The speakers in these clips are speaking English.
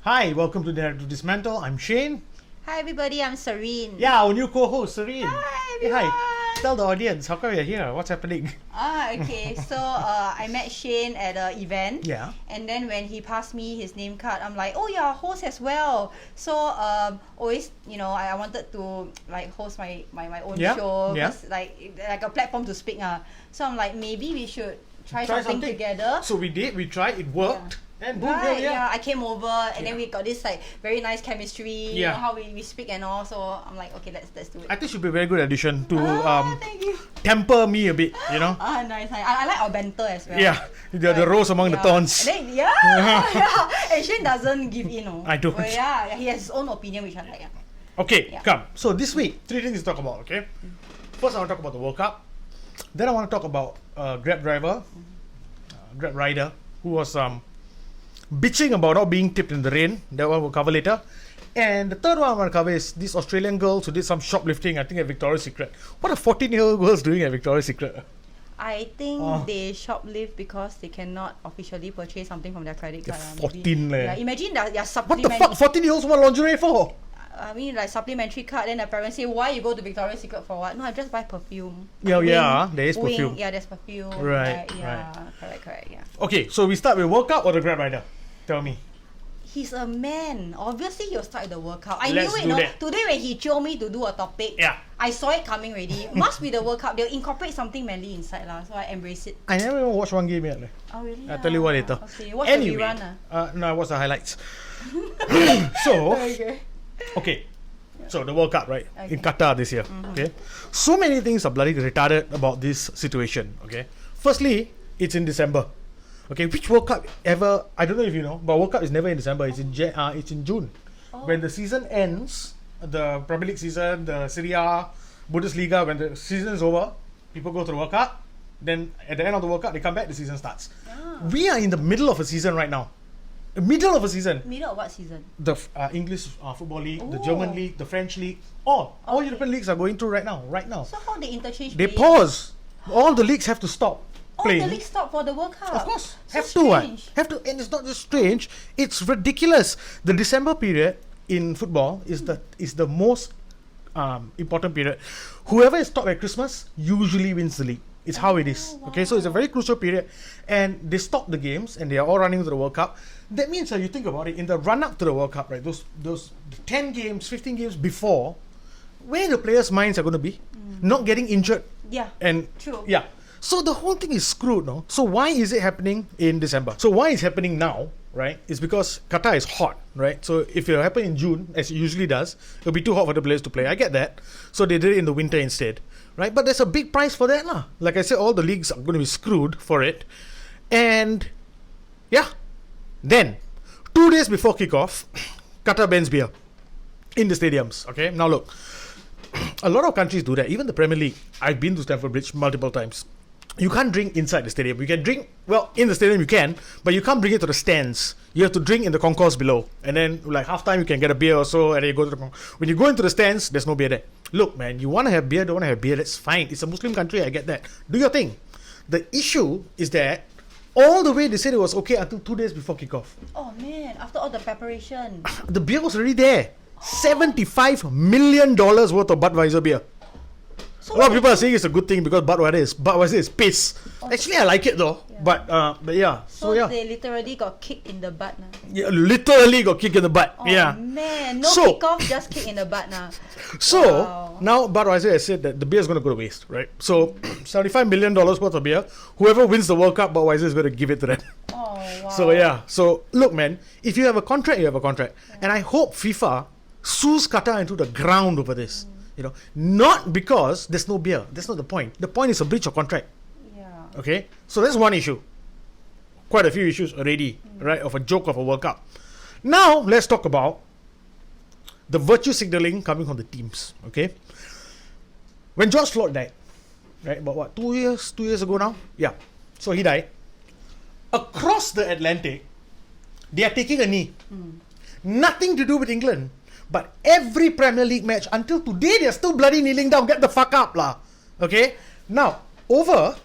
Hi, welcome to Dismantled. I'm Shane. Hi everybody, I'm Serene. Yeah, our new co-host, Serene. Hi Hey, everyone. hi. Tell the audience, how come you're here? What's happening? Okay. So I met Shane at an event. Yeah. And then when he passed me his name card, I'm like, oh yeah, host as well. So always, I wanted to like host my own Yeah, show, yeah. 'cause, like a platform to speak. So I'm like, maybe we should try something together. So we did, we tried, it worked. And boom, Right, yeah. I came over and then we got this like very nice chemistry. You Yeah. know how we speak and all. So I'm like, okay, let's do it. I think she'll be a very good addition to Thank you. temper me a bit, you know? Nice. I like our banter as well. Yeah, the rose among the Yeah. thorns. And then, yeah. And Shane doesn't give in. I don't. Well, yeah, he has his own opinion, which I like. Yeah. Okay, Yeah. come. So this week, 3 things to talk about, okay? First, I want to talk about the World Cup. Then I want to talk about Grab driver, Grab rider, who was bitching about not being tipped in the rain. That one we'll cover later. And the third one I want to cover is these Australian girls who did some shoplifting, I think at Victoria's Secret. What are 14-year-old girls doing at Victoria's Secret? I think they shoplift because they cannot officially purchase something from their credit They're card. 14 leh. Yeah, imagine their What the supplementary. fuck? 14-year-olds want lingerie for? I mean, like supplementary card. Then the parents say, "Why you go to Victoria's Secret for what?" No, I just buy perfume. Yeah, Wing, yeah, there is wing, perfume. Yeah, there's perfume. Right, Yeah, correct. Yeah. Okay, so we start with World Cup or the Grab rider? Tell me. He's a man. Obviously, he'll start with the World Cup. I Let's knew it. do No, that. today when he chose me to do a topic, Yeah. I saw it coming already. Must be the World Cup. They'll incorporate something manly inside lah. So I embrace it. I never even watched one game yet. Leh. Oh really? I'll tell you what later. Okay, watch Anyway, the rerun. no, I watched the highlights. So, Okay. okay. So the World Cup, right? In Okay. Qatar this year. Okay. So many things are bloody retarded about this situation. Okay. Firstly, it's in December. Okay, which World Cup ever? I don't know if you know, but World Cup is never in December. It's in June. When the season ends, the Premier League season, the Serie A, Bundesliga. When the season is over, people go to the World Cup. Then at the end of the World Cup, they come back. The season starts. We are in the middle of a season right now. Middle of a season. Middle of what season? The English Football League, the Oh. German League, the French League, all Okay. European leagues are going through right now. So how they interchange? They players? pause. All the leagues have to stop Oh, playing. the league stopped for the World Cup. Of course, So have to. What? strange. Have to, and it's not just strange. It's ridiculous. The December period in football is the most important period. Whoever is top at Christmas usually wins the league. It's how it is. Okay, so it's a very crucial period, and they stop the games, and they are all running to the World Cup. That means, you think about it, in the run up to the World Cup, right? Those 10 games, 15 games before, where the players' minds are going to be, not getting injured, Yeah. and True. yeah. So the whole thing is screwed, no? So why is it happening in December? So why it's happening now, right? Is because Qatar is hot, right? So if it happen in June, as it usually does, it'll be too hot for the players to play. I get that. So they did it in the winter instead, right? But there's a big price for that, lah. Like I said, all the leagues are going to be screwed for it. And yeah, then 2 days before kickoff, Qatar bans beer in the stadiums. Okay, now look, a lot of countries do that. Even the Premier League. I've been to Stamford Bridge multiple times. You can't drink inside the stadium. You can drink, well, in the stadium you can, but you can't bring it to the stands. You have to drink in the concourse below. And then, like, halftime you can get a beer or so, and then you go to the when you go into the stands, there's no beer there. Look, man, you want to have beer, don't want to have beer, that's fine. It's a Muslim country, I get that. Do your thing. The issue is that all the way they said it was okay until 2 days before kickoff. Oh man, after all the preparation. The beer was already there. $75 million worth of Budweiser beer. So A lot of people are saying it's a good thing because Budweiser is piss. Actually, I like it though. Yeah. But yeah. So yeah. they literally got kicked in the butt now. Yeah, literally got kicked in the butt. Oh Yeah. man, no So- kickoff, just kick in the butt now. So Wow. now Budweiser has said that the beer is going to go to waste, right? So $75 million worth of beer. Whoever wins the World Cup, Budweiser is going to give it to them. Oh wow. So yeah. So look, man, if you have a contract, you have a contract, and I hope FIFA sues Qatar into the ground over this. You know, not because there's no beer. That's not the point. The point is a breach of contract. Yeah. Okay, so that's one issue. Quite a few issues already, right? Of a joke of a World Cup. Now let's talk about the virtue signaling coming from the teams. Okay, when George Floyd died, right? About what, 2 years? 2 years ago now? Yeah. So he died. Across the Atlantic, they are taking a knee. Nothing to do with England. But every Premier League match until today, they're still bloody kneeling down. Get the fuck up, lah. Okay? Now, over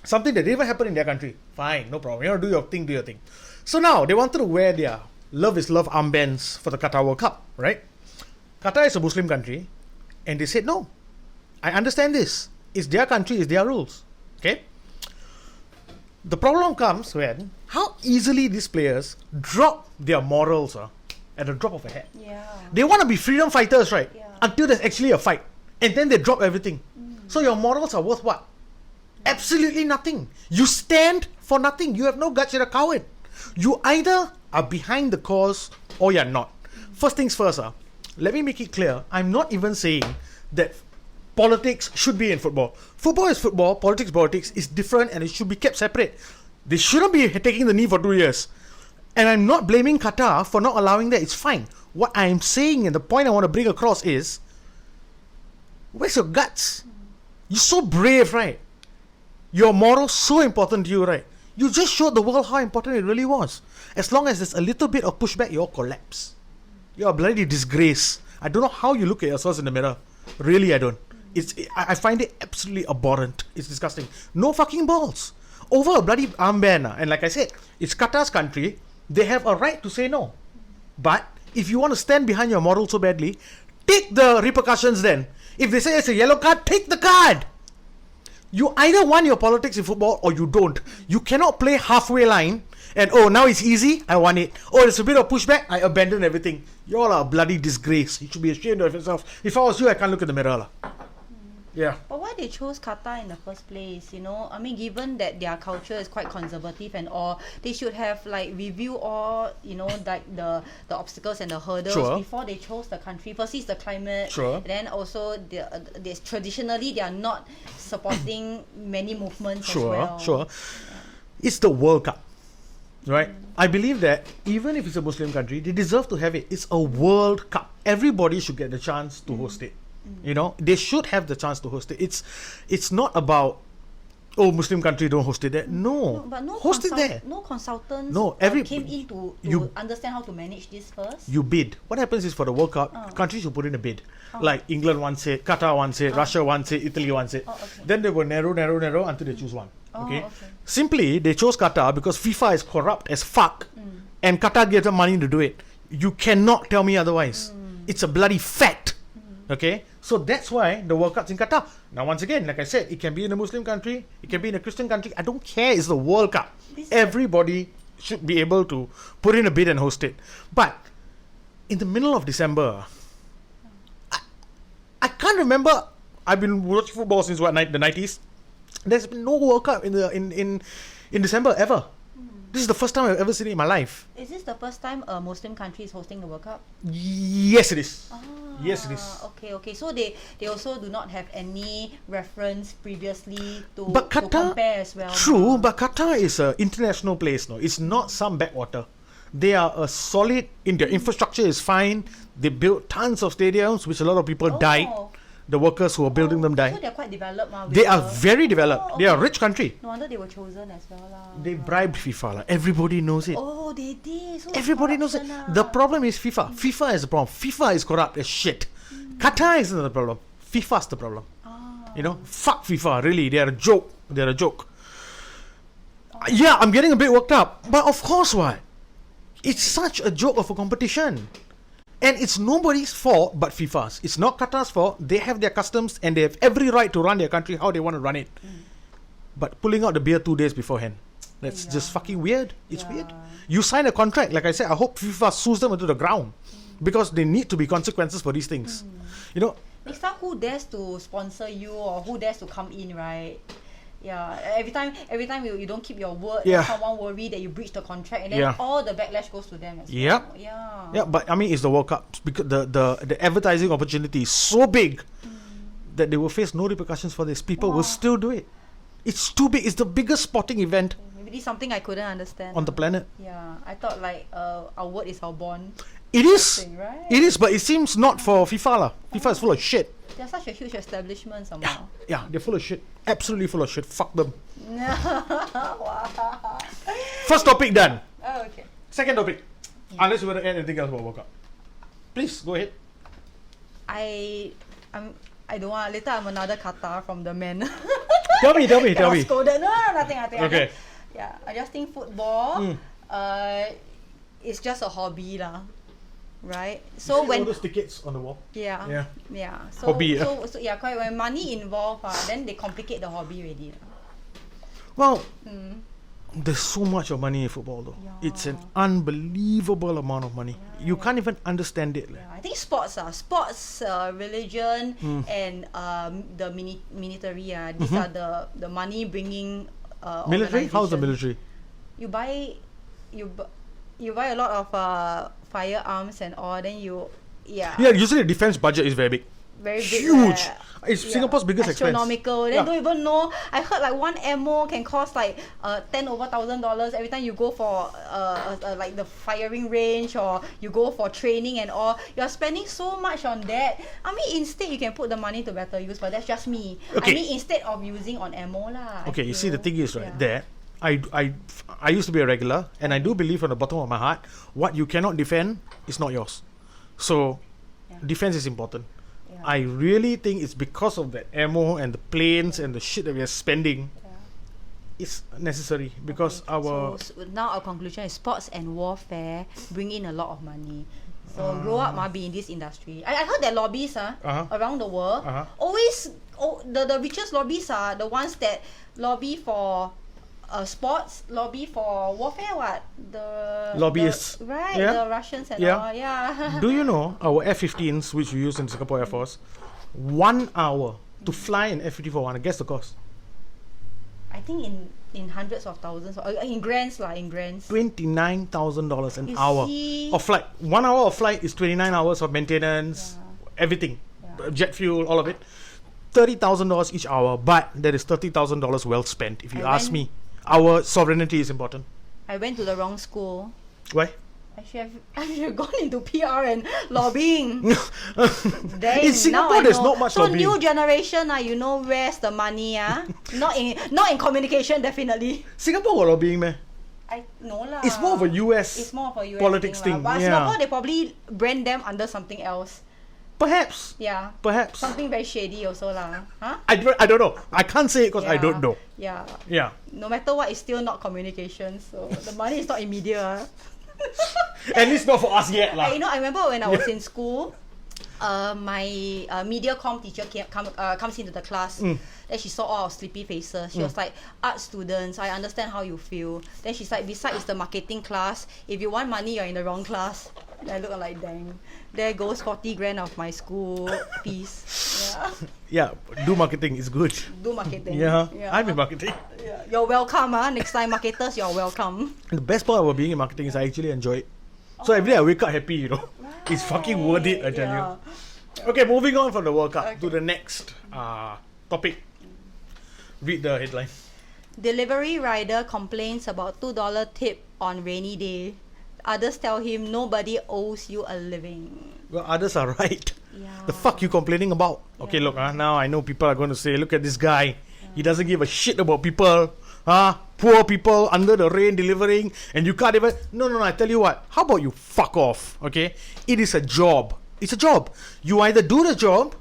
something that didn't even happen in their country. Fine, no problem. You want to do your thing, do your thing. So now, they wanted to wear their love is love armbands for the Qatar World Cup, right? Qatar is a Muslim country, and they said, no, I understand this. It's their country, it's their rules. Okay? The problem comes when how easily these players drop their morals at the drop of a hat. Yeah. They want to be freedom fighters, right? Yeah. Until there's actually a fight. And then they drop everything. So your morals are worth what? Absolutely nothing. You stand for nothing. You have no guts, you're a coward. You either are behind the cause or you're not. First things first, let me make it clear. I'm not even saying that politics should be in football. Football is football, politics is different, and it should be kept separate. They shouldn't be taking the knee for 2 years. And I'm not blaming Qatar for not allowing that. It's fine. What I'm saying and the point I want to bring across is, where's your guts? You're so brave, right? Your morals so important to you, right? You just showed the world how important it really was. As long as there's a little bit of pushback, you all collapse. You're a bloody disgrace. I don't know how you look at yourselves in the mirror. Really, I don't. I find it absolutely abhorrent. It's disgusting. No fucking balls. Over a bloody armband. And like I said, it's Qatar's country. They have a right to say no. But if you want to stand behind your moral so badly, take the repercussions then. If they say it's a yellow card, take the card. You either want your politics in football or you don't. You cannot play halfway line and, oh, now it's easy, I want it. Oh, it's a bit of pushback, I abandon everything. You all are a bloody disgrace. You should be ashamed of yourself. If I was you, I can't look in the mirror. Yeah. But why they chose Qatar in the first place? You know, I mean, given that their culture is quite conservative and all, they should have like review all, you know, like the obstacles and the hurdles before they chose the country. First is the climate. Then also they traditionally they are not supporting many movements as well. Yeah. It's the World Cup, right? I believe that even if it's a Muslim country, they deserve to have it. It's a World Cup. Everybody should get the chance to host it. You know, they should have the chance to host it. It's not about, oh, Muslim country don't host it there. No, but host it there. No consultants came in to understand how to manage this first. You bid. What happens is for the World Cup, countries will put in a bid. Like England wants it, Qatar wants it, Russia wants it, Italy wants it. Then they will narrow until they choose one. Okay? Simply, they chose Qatar because FIFA is corrupt as fuck and Qatar gave them money to do it. You cannot tell me otherwise. It's a bloody fact. Okay, so that's why the World Cup's in Qatar. Now, once again, like I said, it can be in a Muslim country, it can be in a Christian country. I don't care. It's the World Cup. Everybody should be able to put in a bid and host it. But in the middle of December, I can't remember. I've been watching football since the 90s. There's been no World Cup in December ever. This is the first time I've ever seen it in my life. Is this the first time a Muslim country is hosting the World Cup? Yes, it is. Yes, it is. Okay. So they also do not have any reference previously to Qatar, compare as well. True, but Qatar is an international place. No, it's not some backwater. They are a solid. Their infrastructure is fine. They built tons of stadiums, which a lot of people died. The workers who are building them died. So they're quite developed now. They are very developed. They are a rich country. No wonder they were chosen as well. They bribed FIFA. Everybody knows it. Oh, they did. So everybody knows it. The problem is FIFA. FIFA is the problem. FIFA is corrupt as shit. Qatar isn't the problem. FIFA's the problem. You know, fuck FIFA. Really, they are a joke. They are a joke. Yeah, I'm getting a bit worked up. But of course, what? It's such a joke of a competition. And it's nobody's fault but FIFA's. It's not Qatar's fault. They have their customs and they have every right to run their country how they want to run it. But pulling out the beer 2 days beforehand, that's just fucking weird. It's weird. You sign a contract, like I said, I hope FIFA sues them into the ground because there need to be consequences for these things. You know. Next time, who dares to sponsor you or who dares to come in, right? Yeah, every time you don't keep your word, someone worry that you breach the contract, and then all the backlash goes to them as well. Yeah, but I mean, it's the World Cup because the advertising opportunity is so big that they will face no repercussions for this. People will still do it. It's too big. It's the biggest sporting event. Maybe this is something I couldn't understand on the planet. Yeah, I thought like our word is our bond. It is. Right? It is, but it seems not for FIFA. FIFA is full of shit. They're such a huge establishment somehow. Yeah, they're full of shit. Absolutely full of shit. Fuck them. First topic done. Oh, okay. Second topic. Unless you want to add anything else about World Cup. Please, go ahead. I don't want. Later, I'm another Qatar from the men. Tell me. Scolded. No, nothing. Okay. Yeah, I just think football. it's just a hobby lah, right? So So when all those tickets on the wall. yeah. So, Hobby, so yeah, quite when money involved, then they complicate the hobby already. Well, there's so much of money in football though. Yeah. It's an unbelievable amount of money. You can't even understand it. Yeah, I think sports, religion, and the military. These are the money bringing. Military? How's the organization. military? You buy a lot of firearms and all. Then Yeah, usually the defense budget is very big. very big. Huge. It's Singapore's biggest expense. Astronomical. Then don't even know. I heard like one ammo can cost like $10,000 every time you go for like the firing range or you go for training and all. You're spending so much on that. I mean, instead you can put the money to better use. But that's just me. Okay. I mean, instead of using on ammo lah. Okay, you see the thing is right Yeah. there. I used to be a regular, and I do believe from the bottom of my heart, what you cannot defend is not yours. So, defense is important. Yeah. I really think it's because of the ammo and the planes and the shit that we are spending. It's necessary because So now our conclusion is sports and warfare bring in a lot of money. So grow up, be in this industry. I heard that lobbies around the world always the richest lobbies are the ones that lobby for sports, lobby for warfare. What the Lobbyists, right? yeah. The Russians and Yeah. all. Yeah. Do you know our F-15s, which we use in Singapore Air Force, 1 hour to fly an F-54? Guess the cost. I think in hundreds of thousands, or in grants lah, in grants. $29,000 an You hour see? of flight. 1 hour of flight is 29 hours of maintenance, everything, jet fuel, all of it. $30,000 each hour, but that is $30,000 well spent. If you ask me, our sovereignty is important. I went to the wrong school. Why? I should have gone into PR and lobbying. Dang, In Singapore, now I there's know. not much so lobbying. new generation, you know where's the money, not in communication, definitely. Singapore got lobbying, man. I know lah. It's more of a US It's more of a US politics thing. thing. But Yeah. Singapore, they probably brand them under something else. Perhaps. Yeah. Perhaps. Something very shady also lah. Huh? I don't know. I can't say it because I don't know. Yeah. Yeah. No matter what, it's still not communication. So the money is not in media. At least not for us yet, lah. I remember when I was in school, my media comm teacher comes into the class. Then she saw all our sleepy faces. She was like, art students, I understand how you feel. Then she's like, besides the marketing class, if you want money, you're in the wrong class. Then I look like, dang, there goes 40 grand of my school fees. Yeah, do marketing is good. Do marketing. Yeah, I'm in marketing. Yeah. You're welcome. Next time, marketers, you're welcome. The best part about being in marketing is I actually enjoy it. So every day I wake up happy, It's fucking worth it, I tell you. Okay, moving on from the World Cup to the next topic. Read the headline. Delivery rider complains about $2 tip on rainy day. Others tell him nobody owes you a living. Well, others are right. Yeah. The fuck you complaining about? Okay, look, now I know people are going to say, look at this guy. He doesn't give a shit about people. Poor people under the rain delivering, and you can't even... No, I tell you what. How about you fuck off, okay? It is a job. It's a job. You either do the job,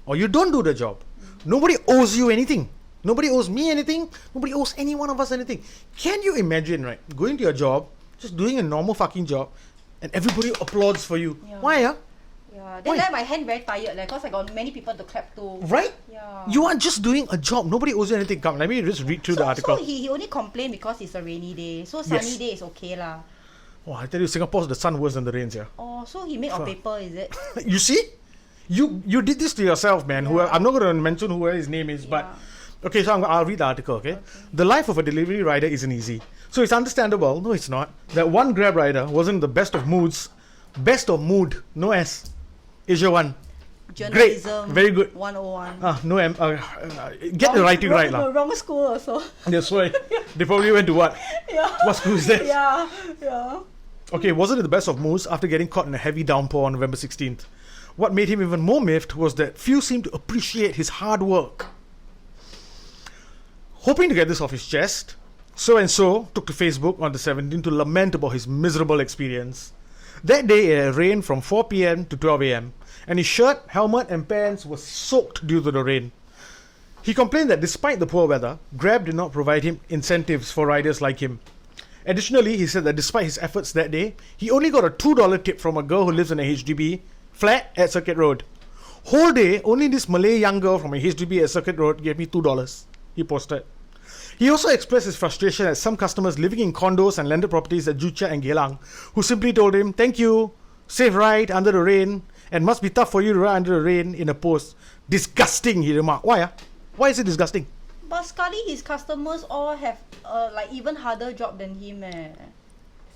or you don't do the job. Nobody owes you anything. Nobody owes me anything. Nobody owes any one of us anything. Can you imagine, right? Going to your job, just doing a normal fucking job, and everybody applauds for you. Yeah. Why, Yeah. Why? Then my hand very tired, because I got many people to clap to. Right? Yeah. You are just doing a job. Nobody owes you anything. Come, let me just read through the article. So he only complained because it's a rainy day. So sunny Yes. day is okay lah. Oh, I tell you, Singapore's the sun worse than the rains, yeah. Oh, so he made on paper, is it? You see? You did this to yourself, man. Yeah. I'm not going to mention who his name is, but... Okay, so I'll read the article, okay? The life of a delivery rider isn't easy. So it's understandable, no it's not, that one Grab rider wasn't the best of moods. Best of mood, no S. Asia 1. Journalism. Great, very good. 101. No M. Get the writing right, The lah. wrong school also. That's why. They probably went to what? Yeah. What school is that? Yeah. Okay, wasn't in the best of moods after getting caught in a heavy downpour on November 16th. What made him even more miffed was that few seemed to appreciate his hard work. Hoping to get this off his chest, so-and-so took to Facebook on the 17th to lament about his miserable experience. That day it rained from 4 p.m. to 12 a.m. and his shirt, helmet and pants were soaked due to the rain. He complained that despite the poor weather, Grab did not provide him incentives for riders like him. Additionally, he said that despite his efforts that day, he only got a $2 tip from a girl who lives in a HDB flat at Circuit Road. Whole day, only this Malay young girl from a HDB at Circuit Road gave me $2, he posted. He also expressed his frustration at some customers living in condos and landed properties at Joo Chiat and Geylang, who simply told him, "Thank you, safe ride under the rain, and must be tough for you to ride under the rain," in a post. Disgusting, he remarked. Why? Why is it disgusting? But sekali his customers all have like even harder job than him.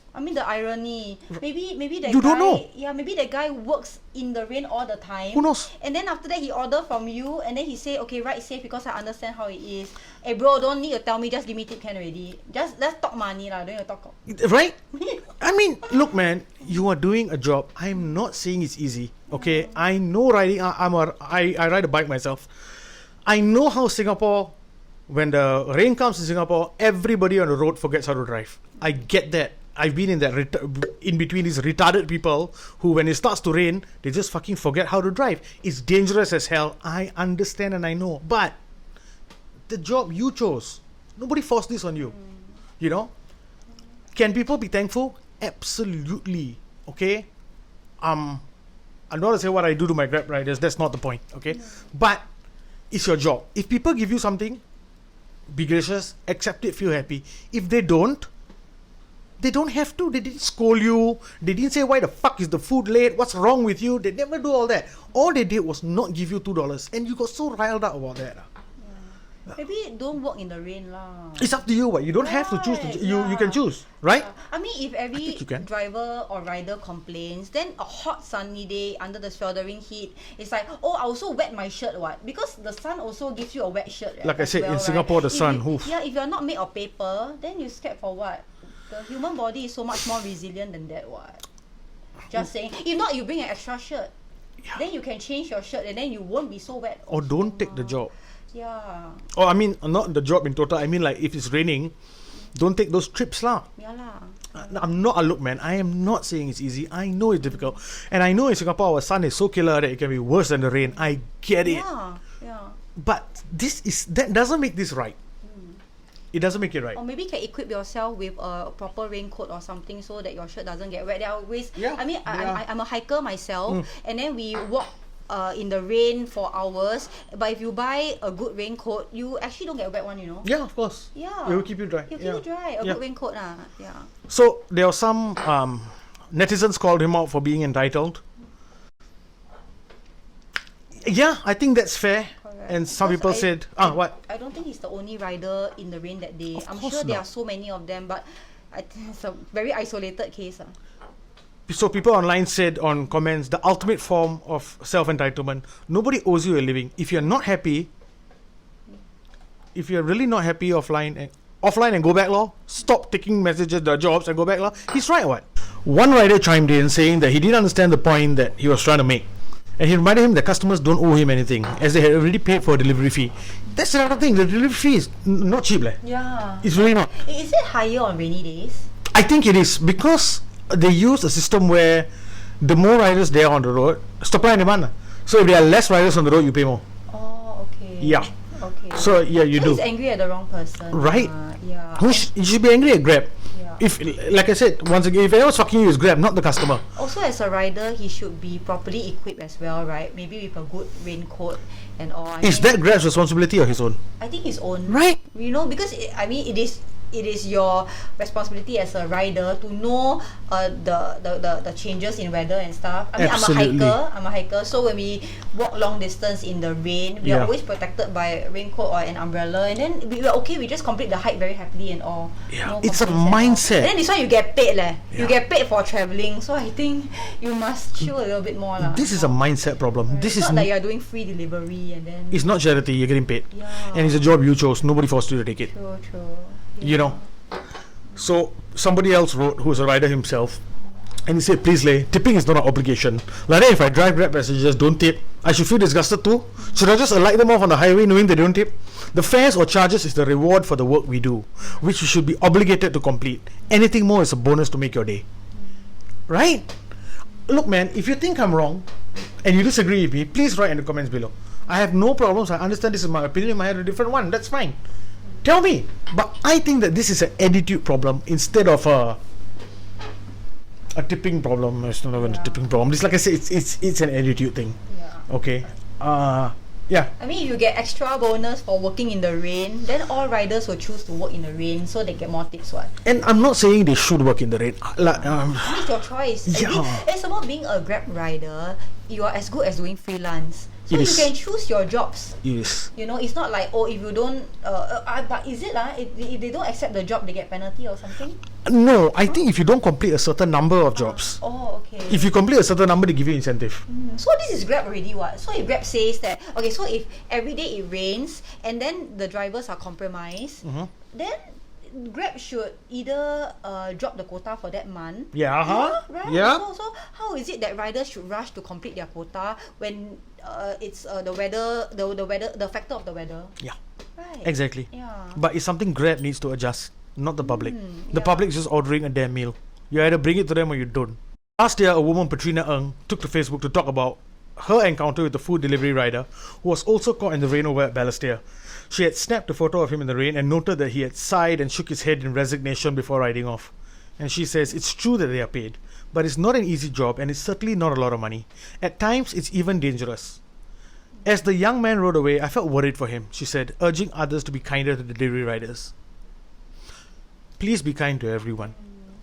I mean the irony. Maybe that you guy. Don't know. Yeah, maybe that guy works in the rain all the time. Who knows? And then after that he order from you, and then he say, "Okay, ride safe because I understand how it is." Hey bro, don't need to tell me. Just give me tip can already. Just let's talk money lah. Don't you talk. Right? I mean, look, man. You are doing a job. I'm not saying it's easy. Okay, I know riding. I ride a bike myself. I know how Singapore. When the rain comes in Singapore, everybody on the road forgets how to drive. I get that. I've been in that in between these retarded people who, when it starts to rain, they just fucking forget how to drive. It's dangerous as hell. I understand and I know. But the job you chose, nobody forced this on you. You know? Can people be thankful? Absolutely. Okay? I'm not going to say what I do to my Grab riders. That's not the point. Okay? But it's your job. If people give you something, be gracious, accept it, feel happy. If they don't have to. They didn't scold you. They didn't say, "Why the fuck is the food late? What's wrong with you?" They never do all that. All they did was not give you $2. And you got so riled up about that. Maybe don't walk in the rain lah. It's up to you. What? You don't have to choose. You can choose. Right? I mean, if every driver or rider complains, then a hot sunny day under the sweltering heat, it's like, "Oh, I also wet my shirt." What? Because the sun also gives you a wet shirt. Like I said, in Singapore, the sun. If you're not made of paper, then you're scared for what? The human body is so much more resilient than that. What? Just saying. If not, you bring an extra shirt. Yeah. Then you can change your shirt, and then you won't be so wet. Or don't take the job. Yeah. Or I mean, not the job in total. I mean, like if it's raining, don't take those trips lah. Yeah lah. I'm not. Look, man. I am not saying it's easy. I know it's difficult, and I know in Singapore our sun is so killer that it can be worse than the rain. I get it. Yeah. But that doesn't make this right. It doesn't make it right. Or maybe you can equip yourself with a proper raincoat or something so that your shirt doesn't get wet. There are ways. Yeah, I mean, I'm a hiker myself, and then we walk in the rain for hours. But if you buy a good raincoat, you actually don't get wet one, you know. Yeah, of course. Yeah. It will keep you dry. It'll keep you dry. A good raincoat, yeah. So there were some netizens called him out for being entitled. Yeah, I think that's fair. Correct. And some people said, what? I don't think he's the only rider in the rain that day. I'm sure there are so many of them, but I think it's a very isolated case. So people online said on comments, the ultimate form of self-entitlement. Nobody owes you a living. If you're not happy, if you're really not happy offline and go back, law. Stop taking messages, the jobs, and go back, law. He's right, what? One rider chimed in saying that he didn't understand the point that he was trying to make. And he reminded him that customers don't owe him anything, as they had already paid for a delivery fee. That's another thing. The delivery fee is not cheap, leh. Yeah. It's really not. Is it higher on rainy days? I think it is because they use a system where the more riders there on the road, supply and demand. So if there are less riders on the road, you pay more. Oh, okay. Yeah. Okay. So yeah, you do. He's angry at the wrong person. Right? Yeah. You should be angry at Grab. Yeah. If, like I said, once again, if anyone's fucking you, it's Grab, not the customer. Also, as a rider, he should be properly equipped as well, right? Maybe with a good raincoat and all. Is that Grab's responsibility or his own? I think his own. Right? You know, because it is your responsibility as a rider to know the changes in weather and stuff. I mean, Absolutely. I'm a hiker. So when we walk long distance in the rain, we are always protected by a raincoat or an umbrella, and then we're okay. We just complete the hike very happily and all. Yeah, no it's a complaints mindset. And then this one you get paid, leh. Yeah. You get paid for traveling. So I think you must chill a little bit more, lah. This is a mindset problem. Right. This it's is not that you're doing free delivery and then. It's not charity. You're getting paid, Yeah. and it's a job you chose. Nobody forced you to take it. True. You know. So somebody else wrote, who's a rider himself, and he said, "Please, lay, tipping is not an obligation. Like that, if I drive Grab passengers don't tip, I should feel disgusted too. Should I just alight them off on the highway knowing they don't tip? The fares or charges is the reward for the work we do, which we should be obligated to complete. Anything more is a bonus to make your day." Right? Look, man, if you think I'm wrong and you disagree with me, please write in the comments below. I have no problems. I understand this is my opinion. I have a different one. That's fine. Tell me. But I think that this is an attitude problem instead of a tipping problem. It's not even a tipping problem. It's like I said, it's an attitude thing. Yeah. Okay. Yeah. I mean, if you get extra bonus for working in the rain, then all riders will choose to work in the rain so they get more tips. What? And I'm not saying they should work in the rain. It's your choice. Yeah. It's about being a Grab rider. You are as good as doing freelance. So It you is. can choose your jobs. Yes. You know, it's not like, oh, if you don't, but is it if they don't accept the job, they get penalty or something? No, I think if you don't complete a certain number of jobs, Oh, okay. if you complete a certain number, they give you incentive. So this is Grab already, what? So if Grab says that, okay, so if every day it rains and then the drivers are compromised, then Grab should either drop the quota for that month. Yeah, Right? Yeah. So how is it that riders should rush to complete their quota when it's the weather, the factor of the weather? Yeah. Right. Exactly. Yeah. But it's something Grab needs to adjust, not the public. The yeah. public is just ordering a damn meal. You either bring it to them or you don't. Last year, a woman, Patrina Ng, took to Facebook to talk about her encounter with the food delivery rider who was also caught in the rain over at Balestier. She had snapped a photo of him in the rain and noted that he had sighed and shook his head in resignation before riding off. And she says it's true that they are paid, but it's not an easy job and it's certainly not a lot of money. At times, it's even dangerous. As the young man rode away, I felt worried for him, she said, urging others to be kinder to the delivery riders. Please be kind to everyone.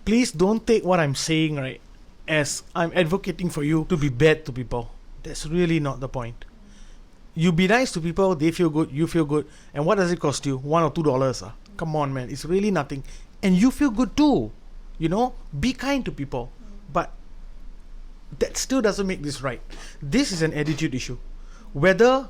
Please don't take what I'm saying, right, as I'm advocating for you to be bad to people. That's really not the point. You be nice to people, they feel good, you feel good. And what does it cost you? $1 or $2? Come on, man. It's really nothing. And you feel good too. You know? Be kind to people. But that still doesn't make this right. This is an attitude issue. Whether...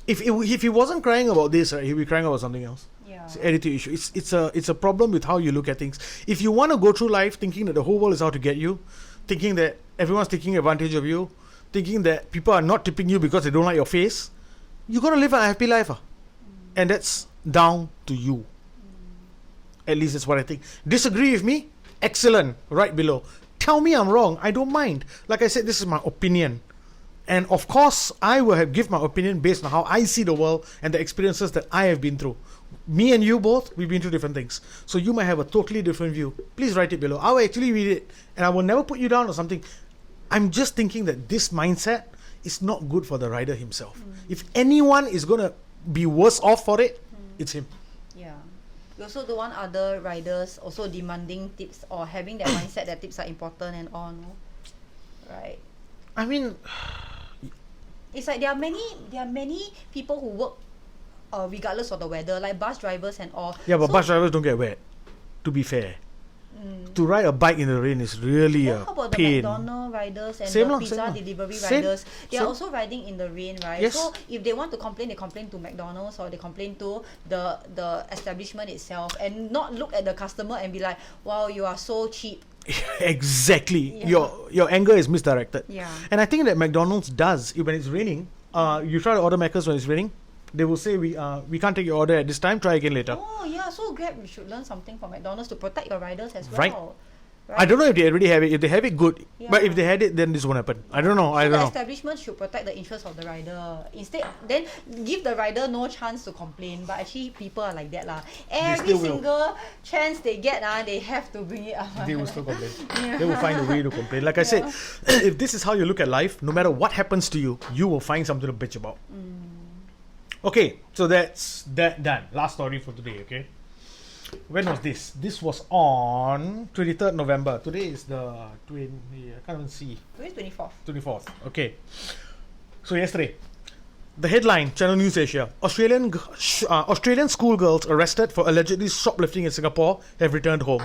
If he wasn't crying about this, right, he'd be crying about something else. Yeah. It's an attitude issue. It's a problem with how you look at things. If you want to go through life thinking that the whole world is out to get you, thinking that everyone's taking advantage of you, thinking that people are not tipping you because they don't like your face, you got to live a happy life. And that's down to you. At least that's what I think. Disagree with me? Excellent. Right below. Tell me I'm wrong. I don't mind. Like I said, this is my opinion. And of course, I will give my opinion based on how I see the world and the experiences that I have been through. Me and you both, we've been through different things. So you might have a totally different view. Please write it below. I will actually read it. And I will never put you down or something. I'm just thinking that this mindset is not good for the rider himself. If anyone is going to be worse off for it, it's him. Yeah. We also don't want other riders also demanding tips or having that mindset that tips are important and all, no? Right. I mean... It's like there are many people who work regardless of the weather, like bus drivers and all. Yeah, but So, bus drivers don't get wet, to be fair. To ride a bike in the rain is really then a how about the pain. McDonald's riders and Same the lah, pizza same lah. delivery Same, riders? They are same. also riding in the rain, right? Yes. So if they want to complain, they complain to McDonald's or they complain to the establishment itself and not look at the customer and be like, wow, you are so cheap. Exactly. Yeah. Your anger is misdirected. Yeah. And I think that McDonald's does, when it's raining, you try to order Macca's when it's raining, they will say, we can't take your order at this time, try again later. Oh yeah, so Grab, you should learn something from McDonald's to protect your riders as well. Right. Right? I don't know if they already have it. If they have it, good. But Yeah. if they had it, then this won't happen. I don't know. I So don't the know. establishment should protect the interests of the rider. Instead, then give the rider no chance to complain. But actually, people are like that lah. Every still will. single chance they get, they have to bring it up. They will still complain. Yeah. They will find a way to complain. Like I said, if this is how you look at life, no matter what happens to you, you will find something to bitch about. Okay, so that's that done. Last story for today, okay? When was this? This was on 23rd November. Today is the I can't even see. Today's 24th. 24th. Okay. So yesterday, the headline, Channel News Asia: Australian schoolgirls arrested for allegedly shoplifting in Singapore have returned home.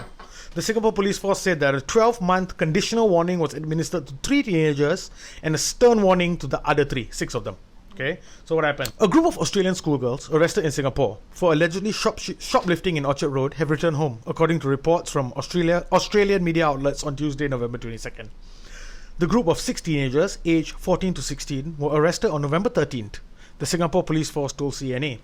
The Singapore Police Force said that a 12-month conditional warning was administered to 3 teenagers and a stern warning to the other 6 of them. Okay, so what happened? A group of Australian schoolgirls arrested in Singapore for allegedly shoplifting in Orchard Road have returned home, according to reports from Australian media outlets on Tuesday, November 22nd. The group of 6 teenagers, aged 14 to 16, were arrested on November 13th, the Singapore Police Force told CNA.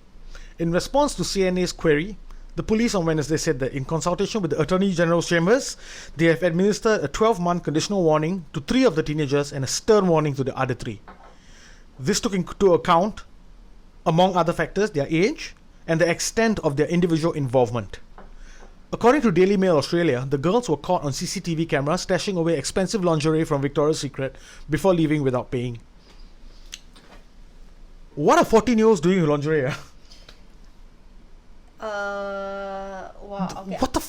In response to CNA's query, the police on Wednesday said that in consultation with the Attorney General's chambers, they have administered a 12-month conditional warning to 3 of the teenagers and a stern warning to the other 3. This took into account, among other factors, their age and the extent of their individual involvement. According to Daily Mail Australia, the girls were caught on CCTV cameras stashing away expensive lingerie from Victoria's Secret before leaving without paying. What are 14-year-olds doing with lingerie? Wow, okay. What the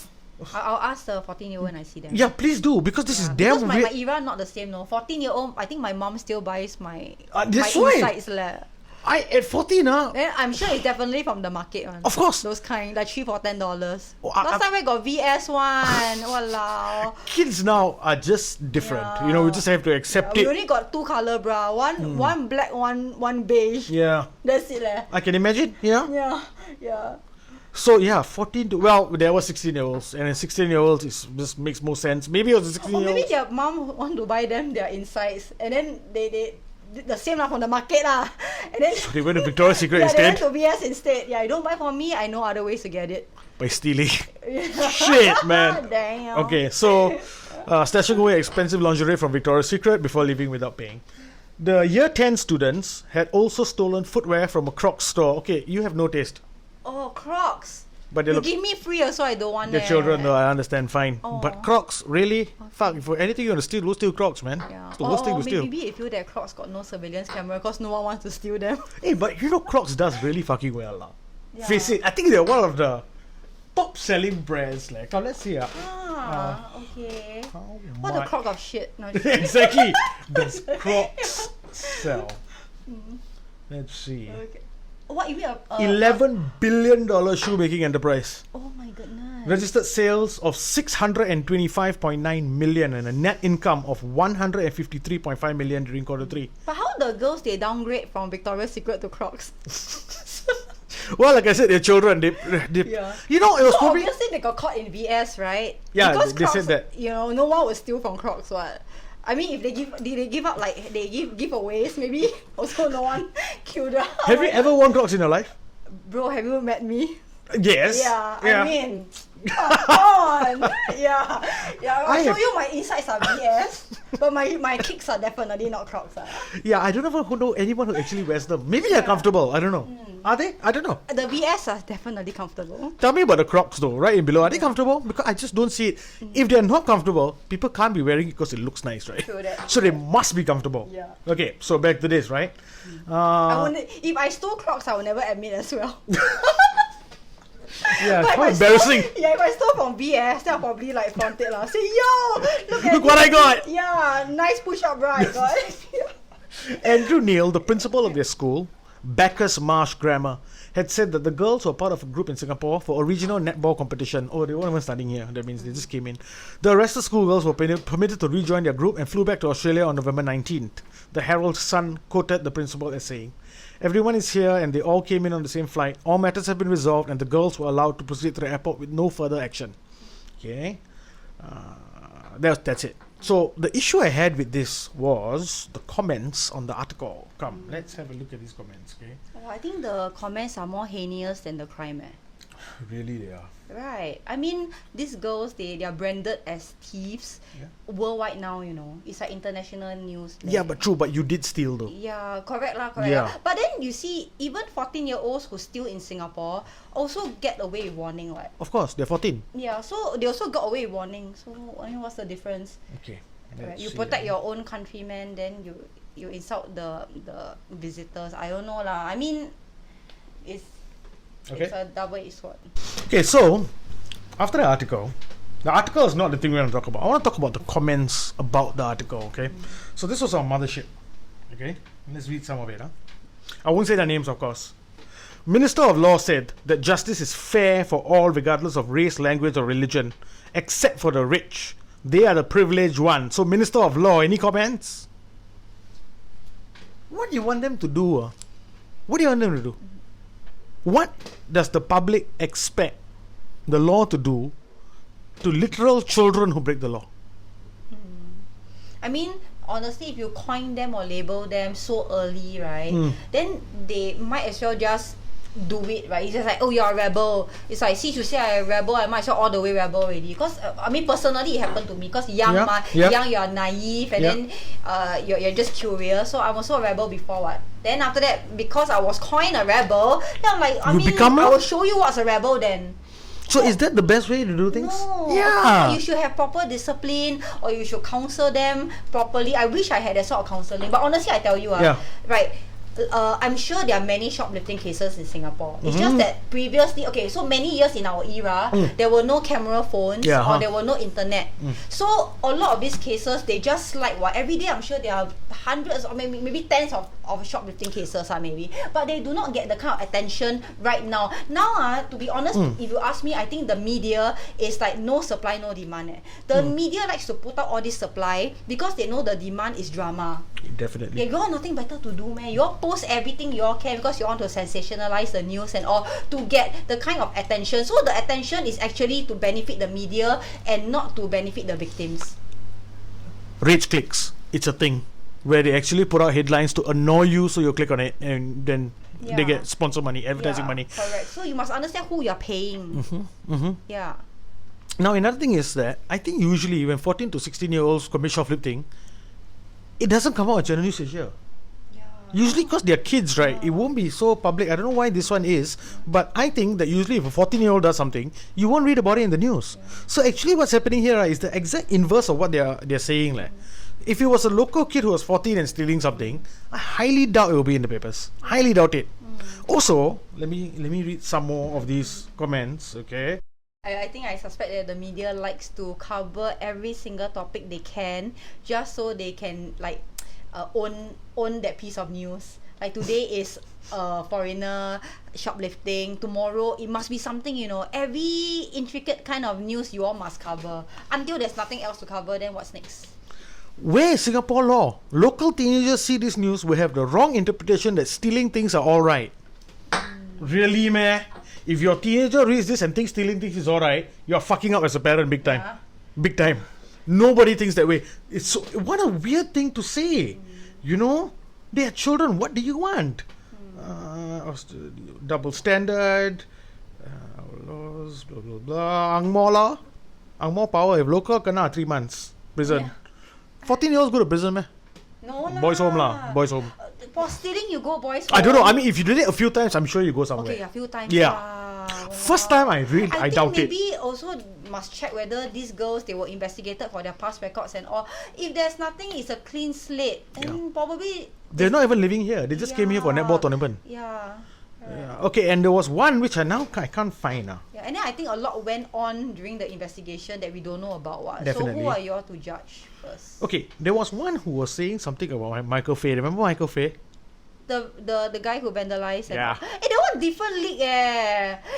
I'll ask the 14-year-old when I see them. Yeah, please do, because this is damn because my weird. era not the same, no. 14-year-old, I think my mom still buys my That's my why. insides leh. At 14, Then I'm sure it's definitely from the market one. Of course. Those kind, like 3 for $10. Oh, Last time I got VS one. Walao. Kids now are just different. Yeah. You know, we just have to accept We it. only got 2 color bra. One black, one beige. Yeah, That's it leh. I can imagine. Yeah. Yeah. So yeah, 14 to, well, there were 16-year-olds, and then 16-year-olds just makes more sense. Maybe it was a Or maybe 16-year-old. their mom want to buy them their insides, and then they did the same lah from the market lah, and then They went to Victoria's Secret yeah, they instead went to VS instead. Yeah, you don't buy from me, I know other ways to get it. by stealing. Shit, man. Damn. Okay, so stashing away expensive lingerie from Victoria's Secret before leaving without paying. The year 10 students had also stolen footwear from a Crocs store. Okay, you have no taste. Oh, Crocs. But they You look, give me free also, I don't want the it. children, though, I understand, fine. Oh. But Crocs, really? Fuck, if for anything you want to steal, go steal Crocs, man. Yeah. It's the worst thing to steal. Maybe you feel that Crocs got no surveillance camera because no one wants to steal them. Hey, but you know Crocs does really fucking well, lah. Yeah. Face it, I think they're one of the top selling brands. Like, now let's see. Okay. How What a much- crock of shit. No, Exactly. Does Crocs sell? Let's see. okay. What, you mean $11 billion shoemaking enterprise. Oh my goodness. Registered sales of 625.9 million and a net income of 153.5 million during Q3. But how the girls they downgrade from Victoria's Secret to Crocs? Well, like I said, they're children. They Yeah. You know, it was So probably. obviously they got caught in VS, right? Yeah, because they Crocs, said that. You know, no one will steal from Crocs. What? I mean, if they give up like they give giveaways, maybe also no one killed them. Have you ever worn Crocs in your life? Bro, have you met me? Yes. Yeah, I mean, come on. Yeah. I'll show you my insides are VS, but my kicks are definitely not Crocs. Yeah, I don't know anyone who actually wears them. Maybe they're comfortable. I don't know. Are they? I don't know. The VS are definitely comfortable. Tell me about the Crocs though, right in below. Are they comfortable? Because I just don't see it. If they're not comfortable, people can't be wearing it because it looks nice, right? True that. So they must be comfortable. Yeah. Okay, so back to this, right? If I stole Crocs, I will never admit as well. Yeah, But if how I embarrassing. If I stole from VS, then I'll probably like flaunt it lah. Say, yo, Look what I got. Yeah, nice push-up bra I got. Andrew Neil, the principal of their school, Bacchus Marsh Grammar, had said that the girls were part of a group in Singapore for a regional netball competition. Oh, they weren't even studying here. That means they just came in. The arrested schoolgirls were permitted to rejoin their group and flew back to Australia on November 19th. The Herald Sun quoted the principal as saying, "Everyone is here and they all came in on the same flight. All matters have been resolved and the girls were allowed to proceed to the airport with no further action." Okay. That's it. So the issue I had with this was the comments on the article. Come, let's have a look at these comments, okay? Oh, I think the comments are more heinous than the crime. Really, they are. Right. I mean, these girls, they are branded as thieves worldwide now, you know. It's like international news. Yeah, but true, but you did steal though. Yeah, correct lah, correct Yeah. lah. But then you see, even 14-year-olds who steal in Singapore also get away with warning, right? Of course, they're 14. Yeah, so they also got away with warning. So I mean, what's the difference? Okay. Right? You protect your own countrymen, then you insult the visitors. I don't know lah. I mean, it's a double-edged sword. Okay, so after the article is not the thing we're going to talk about. I want to talk about the comments about the article, okay? So this was our mothership, okay? Let's read some of it, huh? I won't say their names, of course. Minister of Law said that justice is fair for all regardless of race, language or religion, except for the rich. They are the privileged ones. So Minister of Law, any comments? What do you want them to do? What do you want them to do? What does the public expect the law to do to literal children who break the law? I mean, honestly, if you coin them or label them so early, right, then they might as well just do it, right? It's just like, oh, you're a rebel. It's like, since you say I'm a rebel, I might as well all the way rebel already. Because, I mean, personally, it happened to me. Because young, young, you're naive, and then you're just curious. So I'm also a rebel before, what? Then after that, because I was coined a rebel, then I'm like, I will show you what's a rebel then. So is that the best way to do things? No. Yeah. You should have proper discipline, or you should counsel them properly. I wish I had that sort of counseling. But honestly, I tell you, right, I'm sure there are many shoplifting cases in Singapore. It's just that previously, okay, so many years in our era, there were no camera phones or there were no internet. So a lot of these cases, they just like what every day. I'm sure there are hundreds or maybe tens of shoplifting cases, maybe, but they do not get the kind of attention right now. Now, to be honest, if you ask me, I think the media is like no supply, no demand. The media likes to put out all this supply because they know the demand is drama. Definitely. Yeah, you all nothing better to do, man. You all post everything you all can because you want to sensationalize the news and all to get the kind of attention. So the attention is actually to benefit the media and not to benefit the victims. Rage clicks. It's a thing where they actually put out headlines to annoy you, so you click on it, and then they get sponsor money, advertising money. Correct. So you must understand who you're paying. Yeah. Now another thing is that I think usually when 14 to 16-year-olds commit shoplifting, it doesn't come out on Channel News Asia. Usually because they're kids, right? It won't be so public. I don't know why this one is, but I think that usually if a 14-year-old does something, you won't read about it in the news. So actually what's happening here is the exact inverse of what they're saying. If it was a local kid who was 14 and stealing something, I highly doubt it will be in the papers. Highly doubt it. Also, let me read some more of these comments, okay? I think I suspect that the media likes to cover every single topic they can just so they can like own that piece of news. Like today is foreigner shoplifting. Tomorrow it must be something, every intricate kind of news you all must cover. Until there's nothing else to cover, then what's next? Where is Singapore law? Local teenagers see this news will have the wrong interpretation that stealing things are alright. Really, meh? If your teenager reads this and thinks stealing things is alright, you're fucking up as a parent big time. Big time. Nobody thinks that way. It's so, what a weird thing to say. They are children. What do you want? Double standard. Laws, blah blah blah. Angmo law. Angmo power. If local, kena 3 months prison. 14-year-olds go to prison, meh? No lah. Boys home lah. Boys home. For stealing, you go boys home. I don't know. I mean, if you did it a few times, I'm sure you go somewhere. Okay, a few times. Yeah. First time I read, I doubt it. I think maybe also must check whether these girls, they were investigated for their past records and all. If there's nothing, it's a clean slate. And probably they're not even living here. They just came here for netball tournament. Yeah. Okay, and there was one which I can't find now. Yeah, and then I think a lot went on during the investigation that we don't know about. What. Definitely. So who are you all to judge first? Okay, there was one who was saying something about Michael Fay. Remember Michael Fay? The guy who vandalized. Yeah. That one different league.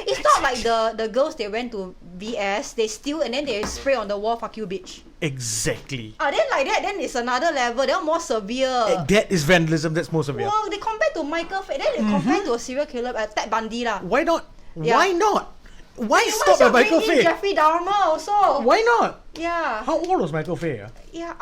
It's not like the girls they went to VS, they steal and then they spray on the wall. Fuck you, bitch. Exactly. Then like that, then it's another level. They're more severe. That is vandalism. That's more severe. Well, they compare to Michael Fay. Then they compare to a serial killer, Ted Bundy lah. Why not? Yeah. Why not? Why stop at Michael Fay? Jeffrey Dahmer also. Why not? Yeah. How old was Michael Fay? Yeah.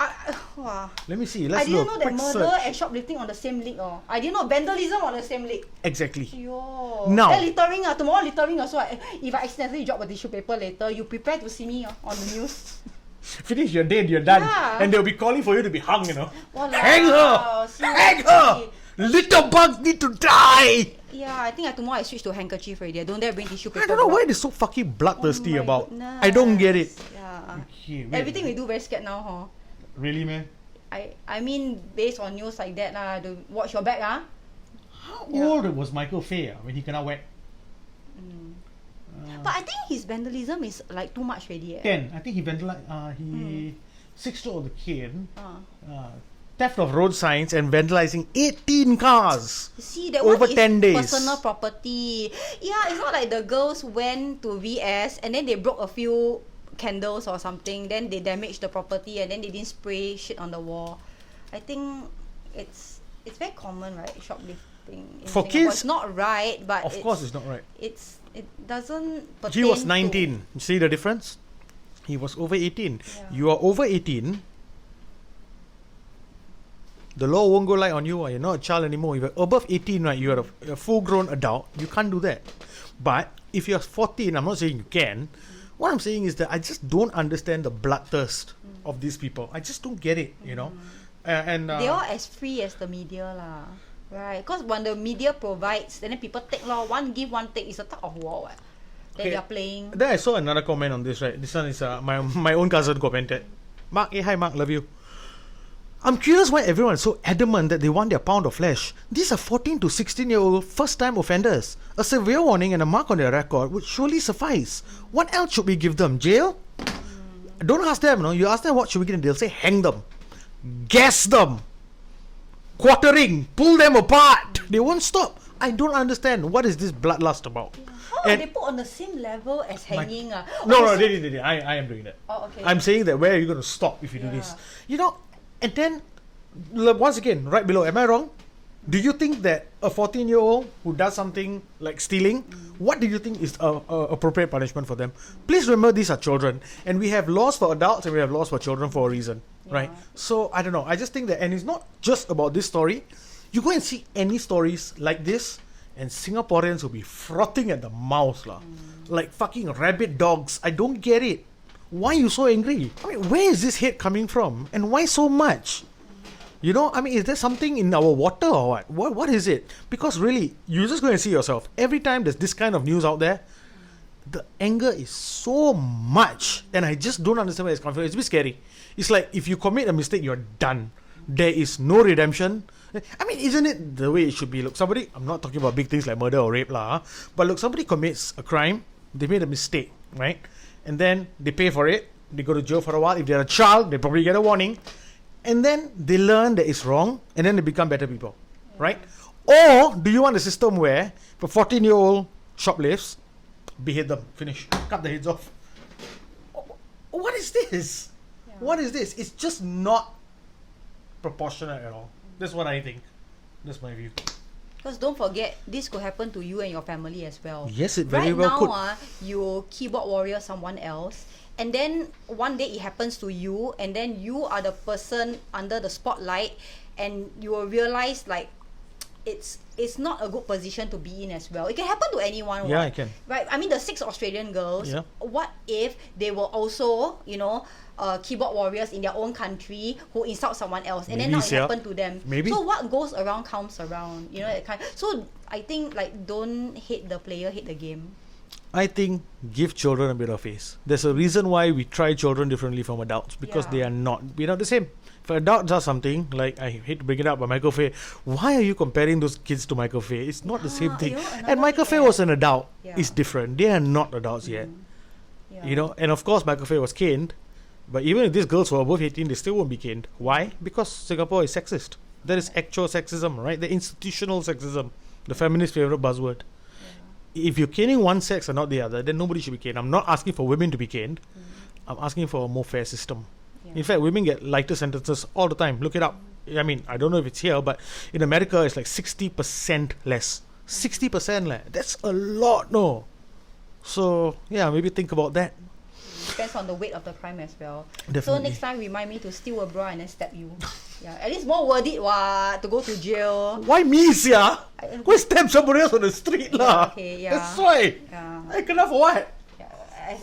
Wow. Let me see. I Let's didn't look. know that Quick murder search. and shoplifting on the same league. I didn't know vandalism on the same league. Exactly. Yo. Now. Then littering. Tomorrow littering also. If I accidentally drop a tissue paper later, you prepare to see me on the news. Finish, you're dead, you're done. Yeah. And they'll be calling for you to be hung, Walao, Hang her! seriously. Hang her! Little bugs need to die! Yeah, I think tomorrow I switch to handkerchief already. I don't dare bring tissue paper. I don't know why they're so fucking bloodthirsty my about. goodness. I don't get it. Yeah. Okay, wait. Everything we do very scared now, huh? Really, man? I mean, based on news like that, to watch your back, How old was Michael Fay when he cannot wet? But I think his vandalism is like too much already. 10. I think he vandalized. He 6-year-old the kid. Theft of road signs and vandalizing 18 cars. See, that over one is 10 days. Personal property. Yeah, it's not like the girls went to VS and then they broke a few candles or something. Then they damaged the property and then they didn't spray shit on the wall. I think it's very common, right? Shoplifting in For Singapore. kids, it's not right, but of course it's not right. It doesn't pertain He was to- 19. You see the difference? He was over 18. Yeah. You are over 18. The law won't go light on you. You're not a child anymore. If you're above 18, right, you're a full-grown adult. You can't do that. But if you're 14, I'm not saying you can. What I'm saying is that I just don't understand the bloodthirst of these people. I just don't get it, you know. They are as free as the media lah. Right, because when the media provides, and then people take law, one give, one take. It's a type of war that they are playing. Then I saw another comment on this, right? This one is my own cousin commented. Mark, hey, hi Mark, love you. I'm curious why everyone is so adamant that they want their pound of flesh. These are 14 to 16-year-old first-time offenders. A severe warning and a mark on their record would surely suffice. What else should we give them? Jail? Don't ask them, no. You ask them what should we give them, they'll say hang them. Gas them. Quartering. Pull them apart. They won't stop. I don't understand. What is this bloodlust about? How are they put on the same level as hanging? No, they. I am doing that. Oh, okay. I'm saying that where are you going to stop if you do this? You know, and then, once again, right below, am I wrong? Do you think that a 14-year-old who does something like stealing, what do you think is appropriate punishment for them? Please remember these are children. And we have laws for adults and we have laws for children for a reason. Right? So, I don't know. I just think that, and it's not just about this story. You go and see any stories like this, and Singaporeans will be frothing at the mouth. Like fucking rabid dogs. I don't get it. Why are you so angry? I mean, where is this hate coming from? And why so much? You know, I mean, is there something in our water or what? What is it? Because really, you just go and see yourself. Every time there's this kind of news out there, the anger is so much. And I just don't understand where it's coming from. It's a bit scary. It's like, if you commit a mistake, you're done. There is no redemption. I mean, isn't it the way it should be? Look, somebody, I'm not talking about big things like murder or rape lah, but look, somebody commits a crime, they made a mistake, right? And then they pay for it, they go to jail for a while. If they're a child, they probably get a warning. And then they learn that it's wrong, and then they become better people, right? Or do you want a system where, if a 14-year-old shoplifts, behead them, finish, cut the heads off? What is this? What is this? It's just not proportionate at all. That's what I think. That's my view. Because don't forget, this could happen to you and your family as well. Yes, it very well could. Right now, you keyboard warrior someone else, and then one day it happens to you, and then you are the person under the spotlight, and you will realize like it's not a good position to be in as well. It can happen to anyone. Yeah, right? it can. Right. I mean, the 6 Australian girls. Yeah. What if they were also, keyboard warriors in their own country who insult someone else, and then now it happened to them. Maybe. So what goes around comes around. You know that kind. So I think like don't hate the player, hate the game. I think give children a bit of face. There's a reason why we try children differently from adults, because they are not. We're not the same. If an adult does something, like I hate to bring it up, but Michael Fay, why are you comparing those kids to Michael Fay? It's not the same thing. And Michael Fay was an adult. It's different. They are not adults yet. You know, and of course Michael Fay was caned, but even if these girls were above 18, they still won't be caned. Why? Because Singapore is sexist. That is actual sexism, right? The institutional sexism, the feminist favorite buzzword. If you're caning one sex and not the other, then nobody should be caned. I'm not asking for women to be caned. I'm asking for a more fair system. In fact, women get lighter sentences all the time. Look it up. I mean, I don't know if it's here, but in America, it's like 60% less. 60% less. That's a lot, no? So, yeah, maybe think about that. Depends on the weight of the crime as well. Definitely. So next time, remind me to steal a bra and then stab you. At least more worth it, to go to jail. Why me, sia? Go stab somebody else on the street, lah. That's why. I cannot for what?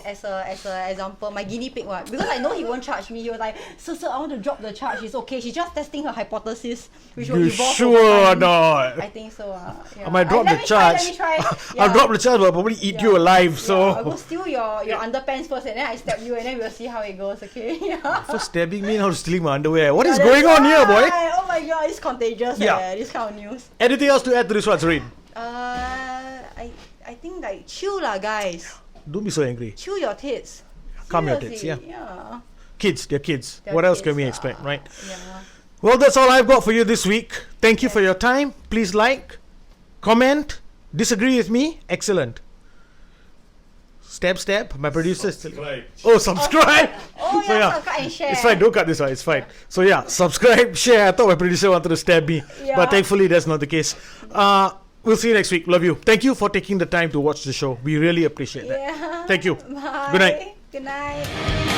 As a example, my guinea pig, because I know he won't charge me. He was like, sir, I want to drop the charge. It's okay. She's just testing her hypothesis, which will evolve over sure or time. not? I think so. I might drop the charge. Let me try. I'll drop the charge, but I'll probably eat you alive. So I'll go steal your underpants first, and then I stab you, and then we'll see how it goes. Okay? First stabbing me, now stealing my underwear. What is going on here, boy? Oh my god, it's contagious. This kind of news. Anything else to add to this one, Serene? I think like chill lah, guys. Don't be so angry. Chew your tits. Calm your tits, yeah. Kids, they're kids. They're what else kids, can we expect, right? Yeah. Well, that's all I've got for you this week. Thank you for your time. Please like, comment, disagree with me. Excellent. Stab. My producer is subscribe. Oh, subscribe. Subscribe and share. It's fine. Don't cut this one. It's fine. So yeah, subscribe, share. I thought my producer wanted to stab me, but thankfully that's not the case. We'll see you next week. Love you. Thank you for taking the time to watch the show. We really appreciate that. Thank you. Bye. Good night. Good night.